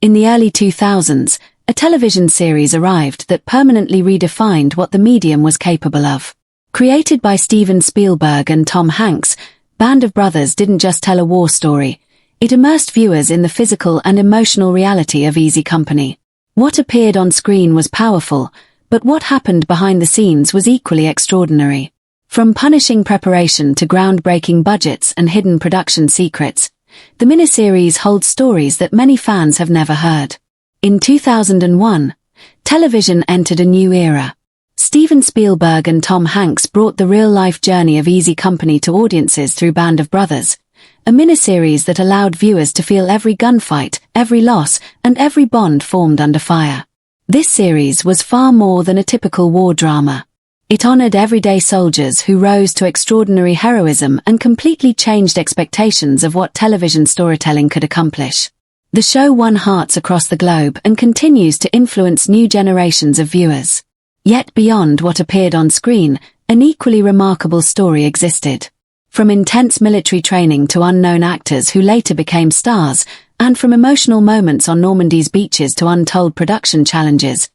In the early 2000s, a television series arrived that permanently redefined what the medium was capable of. Created by Steven Spielberg and Tom Hanks, Band of Brothers didn't just tell a war story, it immersed viewers in the physical and emotional reality of Easy Company. What appeared on screen was powerful, but what happened behind the scenes was equally extraordinary. From punishing preparation to groundbreaking budgets and hidden production secrets, the miniseries holds stories that many fans have never heard. In 2001, television entered a new era. Steven Spielberg and Tom Hanks brought the real-life journey of Easy Company to audiences through Band of Brothers, a miniseries that allowed viewers to feel every gunfight, every loss, and every bond formed under fire. This series was far more than a typical war drama. It honored everyday soldiers who rose to extraordinary heroism and completely changed expectations of what television storytelling could accomplish. The show won hearts across the globe and continues to influence new generations of viewers. Yet beyond what appeared on screen, an equally remarkable story existed. From intense military training to unknown actors who later became stars, and from emotional moments on Normandy's beaches to untold production challenges,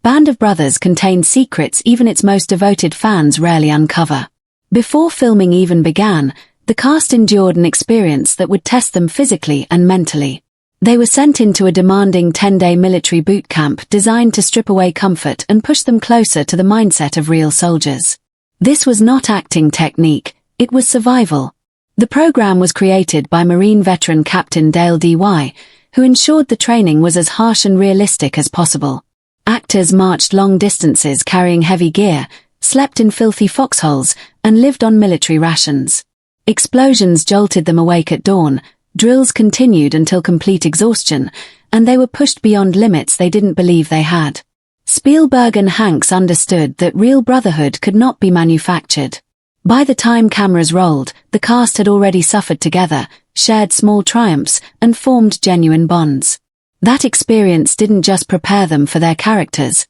Band of Brothers contained secrets even its most devoted fans rarely uncover. Before filming even began, the cast endured an experience that would test them physically and mentally. They were sent into a demanding 10-day military boot camp designed to strip away comfort and push them closer to the mindset of real soldiers. This was not acting technique, it was survival. The program was created by Marine veteran Captain Dale D.Y., who ensured the training was as harsh and realistic as possible. Actors marched long distances carrying heavy gear, slept in filthy foxholes, and lived on military rations. Explosions jolted them awake at dawn, drills continued until complete exhaustion, and they were pushed beyond limits they didn't believe they had. Spielberg and Hanks understood that real brotherhood could not be manufactured. By the time cameras rolled, the cast had already suffered together, shared small triumphs, and formed genuine bonds. That experience didn't just prepare them for their characters,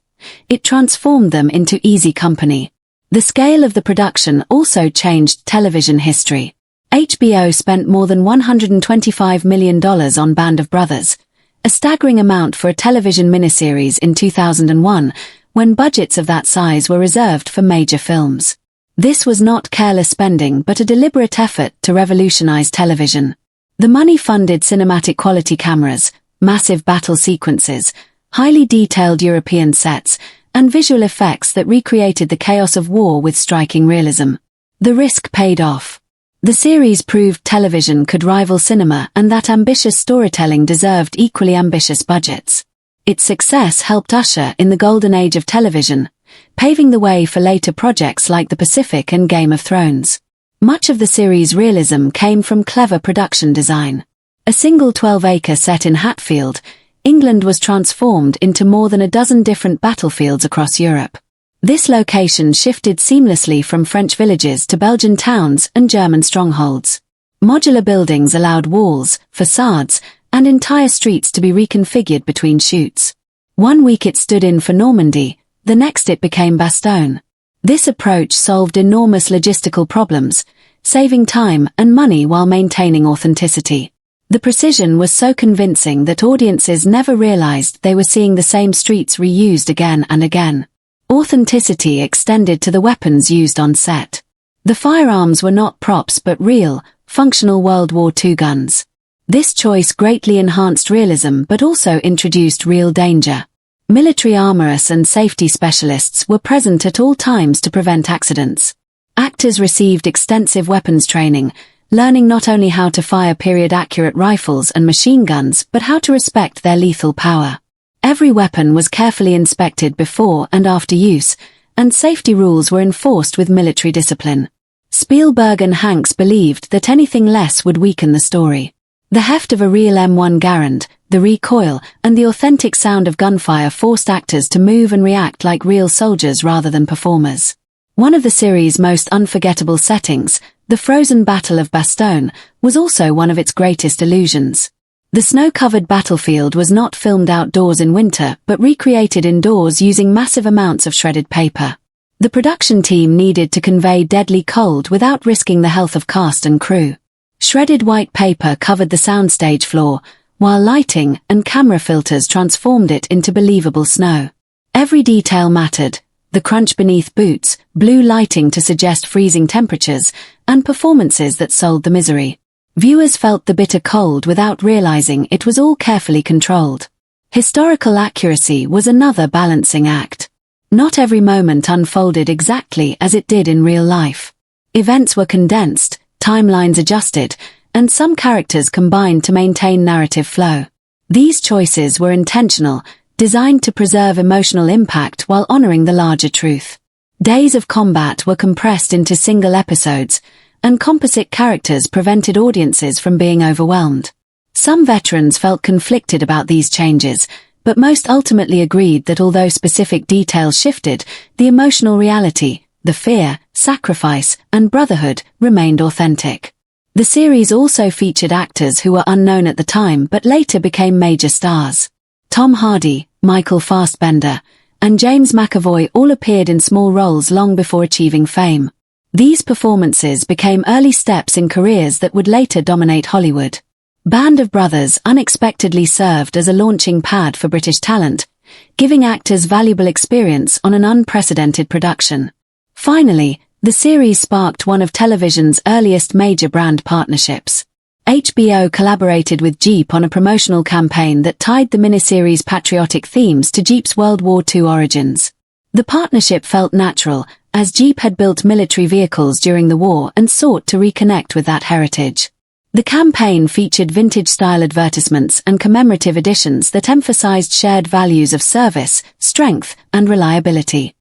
it transformed them into Easy Company. The scale of the production also changed television history. HBO spent more than $125 million on Band of Brothers, a staggering amount for a television miniseries in 2001, when budgets of that size were reserved for major films. This was not careless spending but a deliberate effort to revolutionize television. The money funded cinematic quality cameras, massive battle sequences, highly detailed European sets, and visual effects that recreated the chaos of war with striking realism. The risk paid off. The series proved television could rival cinema and that ambitious storytelling deserved equally ambitious budgets. Its success helped usher in the golden age of television, paving the way for later projects like The Pacific and Game of Thrones. Much of the series' realism came from clever production design. A single 12-acre set in Hatfield, England was transformed into more than a dozen different battlefields across Europe. This location shifted seamlessly from French villages to Belgian towns and German strongholds. Modular buildings allowed walls, facades, and entire streets to be reconfigured between shoots. One week it stood in for Normandy, the next it became Bastogne. This approach solved enormous logistical problems, saving time and money while maintaining authenticity. The precision was so convincing that audiences never realized they were seeing the same streets reused again and again. Authenticity extended to the weapons used on set. The firearms were not props but real, functional World War II guns. This choice greatly enhanced realism but also introduced real danger. Military armorists and safety specialists were present at all times to prevent accidents. Actors received extensive weapons training, learning not only how to fire period-accurate rifles and machine guns but how to respect their lethal power. Every weapon was carefully inspected before and after use, and safety rules were enforced with military discipline. Spielberg and Hanks believed that anything less would weaken the story. The heft of a real M1 Garand, the recoil, and the authentic sound of gunfire forced actors to move and react like real soldiers rather than performers. One of the series' most unforgettable settings, the frozen Battle of Bastogne, was also one of its greatest illusions. The snow-covered battlefield was not filmed outdoors in winter but recreated indoors using massive amounts of shredded paper. The production team needed to convey deadly cold without risking the health of cast and crew. Shredded white paper covered the soundstage floor, while lighting and camera filters transformed it into believable snow. Every detail mattered: the crunch beneath boots, blue lighting to suggest freezing temperatures, and performances that sold the misery. Viewers felt the bitter cold without realizing it was all carefully controlled. Historical accuracy was another balancing act. Not every moment unfolded exactly as it did in real life. Events were condensed, timelines adjusted, and some characters combined to maintain narrative flow. These choices were intentional, designed to preserve emotional impact while honoring the larger truth. Days of combat were compressed into single episodes, and composite characters prevented audiences from being overwhelmed. Some veterans felt conflicted about these changes, but most ultimately agreed that although specific details shifted, the emotional reality, the fear, sacrifice, and brotherhood remained authentic. The series also featured actors who were unknown at the time but later became major stars. Tom Hardy, Michael Fassbender, and James McAvoy all appeared in small roles long before achieving fame. These performances became early steps in careers that would later dominate Hollywood. Band of Brothers unexpectedly served as a launching pad for British talent, giving actors valuable experience on an unprecedented production. Finally, the series sparked one of television's earliest major brand partnerships. HBO collaborated with Jeep on a promotional campaign that tied the miniseries' patriotic themes to Jeep's World War II origins. The partnership felt natural, as Jeep had built military vehicles during the war and sought to reconnect with that heritage. The campaign featured vintage-style advertisements and commemorative editions that emphasized shared values of service, strength, and reliability.